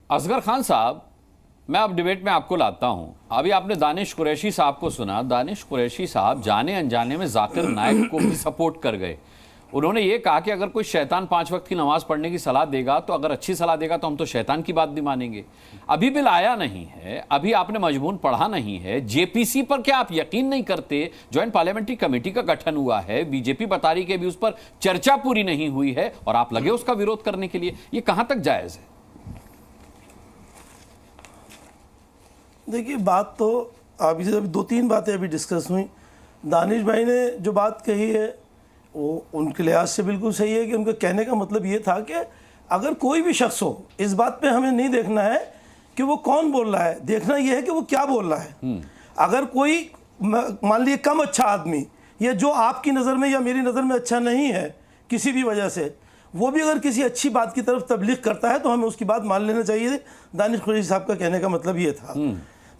असगर खान साहब, मैं अब डिबेट में आपको लाता हूं। अभी आपने दानिश कुरैशी साहब को सुना। दानिश कुरैशी साहब जाने अनजाने में जाकिर नाइक को भी सपोर्ट कर गए। उन्होंने ये कहा कि अगर कोई शैतान 5 वक्त की नमाज पढ़ने की सलाह देगा तो अगर अच्छी सलाह देगा तो हम तो शैतान की बात भी मानेंगे। अभी बिल आया नहीं है, अभी आपने मजमून पढ़ा नहीं है। जेपीसी पर क्या आप यकीन नहीं करते? ज्वाइंट पार्लियामेंट्री कमेटी का गठन हुआ है, बीजेपी बता रही कि अभी उस पर चर्चा पूरी नहीं हुई है और आप लगे उसका विरोध करने के लिए। ये कहां तक जायज है? देखिए, बात तो अभी 2-3 बातें अभी डिस्कस हुई। दानिश भाई ने जो बात कही है वो उनके लिहाज से बिल्कुल सही है कि उनका कहने का मतलब ये था कि अगर कोई भी शख्स हो, इस बात पे हमें नहीं देखना है कि वो कौन बोल रहा है, देखना ये है कि वो क्या बोल रहा है। अगर कोई मान लीजिए कम अच्छा आदमी या जो आपकी नज़र में या मेरी नज़र में अच्छा नहीं है किसी भी वजह से, वो भी अगर किसी अच्छी बात की तरफ तबलीग करता है तो हमें उसकी बात मान लेना चाहिए। दानिश कुरैशी साहब का कहने का मतलब ये था।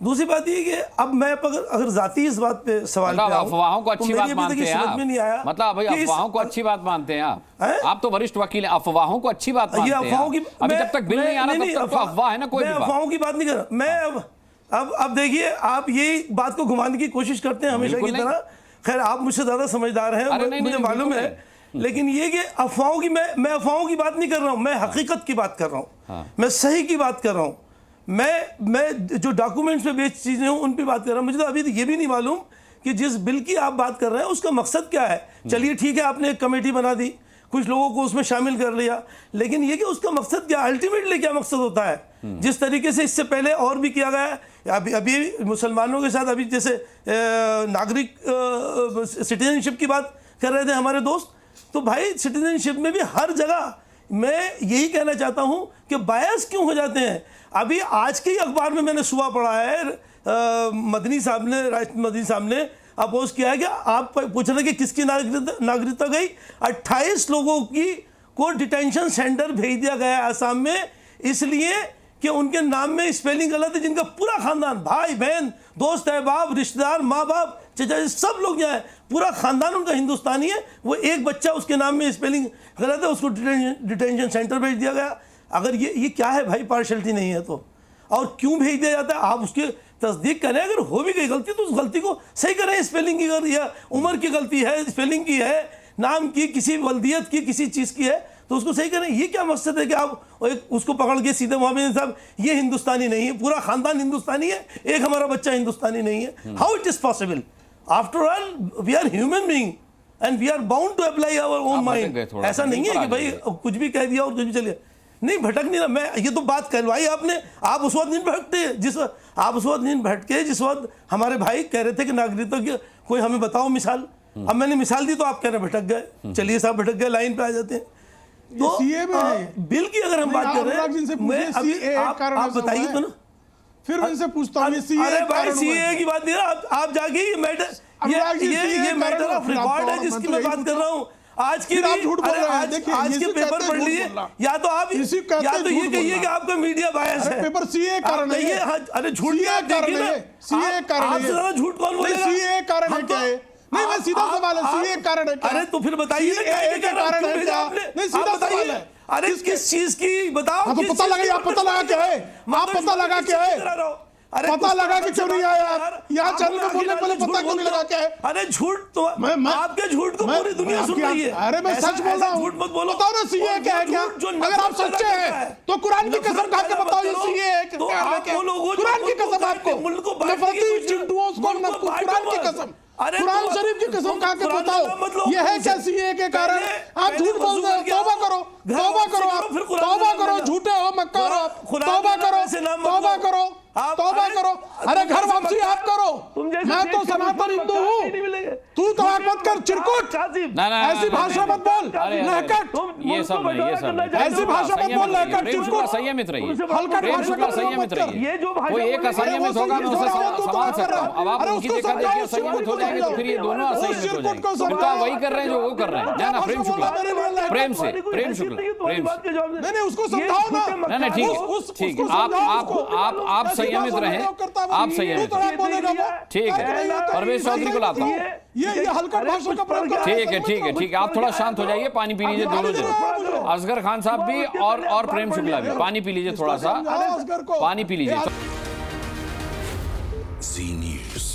दूसरी बात ये कि अब मैं अगर जाती इस बात पे सवाल मतलब अफवाहों को अच्छी बात मानते हैं आप? में नहीं आया मतलब भाई अफवाहों को अच्छी बात मानते हैं आप तो वरिष्ठ वकील हैं, अफवाहों को अच्छी बात मानते हैं? अफवाहों की अभी जब तक बिल नहीं आ रहा तब तक तो अफवाह है ना, कोई भी बात। अफवाहों की बात नहीं कर रहा मैं। अब देखिए, आप यही बात को घुमाने की कोशिश करते हैं हमेशा की तरह। खैर, आप मुझसे ज्यादा समझदार हैं, मुझे मालूम है, लेकिन ये कि अफवाहों की मैं अफवाहों की बात नहीं कर रहा हूं, मैं हकीकत की बात कर रहा हूं, मैं सही की बात कर रहा हूं। मैं जो डॉक्यूमेंट्स पे बेस्ड चीजें हूं उन पे बात कर रहा हूं। मुझे तो अभी ये भी नहीं मालूम कि जिस बिल की आप बात कर रहे हैं उसका मकसद क्या है। चलिए ठीक है, आपने एक कमेटी बना दी, कुछ लोगों को उसमें शामिल कर लिया, लेकिन ये कि उसका मकसद क्या, अल्टीमेटली क्या मकसद होता है। जिस तरीके से इससे पहले और भी किया गया है, अभी मुसलमानों के साथ अभी जैसे नागरिक सिटीजनशिप की बात कर रहे थे हमारे दोस्त, तो भाई सिटीजनशिप में भी हर जगह मैं यही कहना चाहता हूं कि बायस क्यों हो जाते हैं। अभी आज के ही अखबार में मैंने सुबह पढ़ा है, मदनी साहब ने, राष्ट्रपति मदनी साहब ने अपोज किया है कि आप पूछ रहे कि किसकी नागरिकता गई। 28 लोगों की को डिटेंशन सेंटर भेज दिया गया है आसाम में, इसलिए कि उनके नाम में स्पेलिंग गलत है, जिनका पूरा खानदान, भाई बहन, दोस्त अहबाब, रिश्तेदार, माँ बाप, चाचा, सब लोग यहाँ है, पूरा खानदान उनका हिंदुस्तानी है। वो एक बच्चा उसके नाम में स्पेलिंग गलत है, उसको डिटेंशन सेंटर भेज दिया गया। अगर ये क्या है भाई, पार्शलिटी नहीं है तो? और क्यों भेज दिया जाता है? आप उसकी तस्दीक करें, अगर हो भी गई गलती तो उस गलती को सही करें। स्पेलिंग की या उम्र की गलती है, स्पेलिंग की है, नाम की, किसी वल्दियत की, किसी चीज़ की है, तो उसको सही करें। ये क्या मकसद है कि आप उसको पकड़ के सीधे मोहम्मद साहब ये हिंदुस्तानी नहीं है, पूरा खानदान हिंदुस्तानी है, एक हमारा बच्चा हिंदुस्तानी नहीं है? How it is possible? After all we are human being and we are bound to apply our own mind. ऐसा नहीं है कि भाई कुछ भी कह दिया और कुछ भी चलिए। नहीं, भटक नहीं रहा मैं, ये तो बात करवाई आपने। आप उस वक्त नहीं भटकते आप उस वक्त नहीं भटके जिस वक्त हमारे भाई कह रहे थे कि नागरिकता की कोई हमें बताओ मिसाल। अब मैंने मिसाल दी तो आप कह रहे भटक गए। चलिए साहब, भटक गए, लाइन पे आ जाते हैं। तो बिल की अगर हम बात कर रहे हैं, आप बताइए तो ना, फिर उनसे पूछता हूं। अरे भाई, सीए की बात नहीं, आप जाके ये मैटर ऑफ रिकॉर्ड है जिसकी मैं बात कर रहा हूँ। आज की झूठ बोल रहे हैं। देखिए, आज के पेपर पढ़ लीजिए, या तो आप ये कहिए कि आपका मीडिया बायस है। पेपर सीए कारण है। अरे झूठ कारण है, सीए कारण है। ज्यादा झूठ कौन बोलेगा? सीए कारण है क्या है? नहीं, मैं सीधा सवाल है, सीए कारण है क्या? अरे तो फिर बताइए ना, क्या कारण है क्या? नहीं, सीधा सवाल है। अरे किस चीज की बताओ? तो पता लगा, आप पता लगा क्या है? आप पता लगा क्या है? पता लगा कि क्यों नहीं आया? यहाँ चैनल में बोलने पहले पता क्यों नहीं लगा क्या है? अरे झूठ तो आपके झूठ को पूरी दुनिया सुन रही है। अरे मैं सच बोल रहा हूँ, झूठ मत बोलो। बताओ ना सीए क्या है क्या? अगर आप सच्चे हैं तो कुरान की कसम खा के बताओ ये सीए है क्या? कुरान की कसम, आपको नफरती चिंटुओं को कुरान की कसम, कुरान शरीफ की कसम खा के बताओ ये है क्या सीए के कारण? आप झूठ बोल रहे हो। तौबा करो, तौबा करो, आप तौबा करो, झूठे हो मक्कार, आप तौबा करो, तौबा करो, तौबा करो। अरे घर वापसी आप करो। मैं तो सनातन हिंदू हूँ, तू तो मत कर चिरकुट, ऐसी भाषा मत बोल, लहकट, ये सब ऐसी भाषा मत बोल, लहकट, चिरकुट, संयमित रहिए, हल्का भाषा मत संयमित रहिए। ये जो कोई एक असंयमित होगा, मैं उसे संभाल सकता हूँ। अब आप उनकी जगह देखिए संयमित हो जाएंगे तो फिर ये दोनों असंयमित हो जाएंगे। फिर तो वही कर रहे हैं जो वो कर रहे हैं। ना प्रेम शुक्ला, प्रेम से, प्रेम शुक्ला, प्रेम से। नहीं, उसको समझाओ ना। नहीं, ठीक है, आप संयमित रहें, आप संयमित, ठीक है। परवेश चौधरी को लाता हूँ। ये हल्का भाषा का प्रयोग कर। ठीक है ठीक है ठीक है, आप थोड़ा शांत हो जाइए, पानी पी लीजिए दोनों जन, असगर खान साहब भी और प्रेम शुक्ला भी, पानी पी लीजिए थोड़ा सा, पानी पी लीजिए। जी न्यूज़।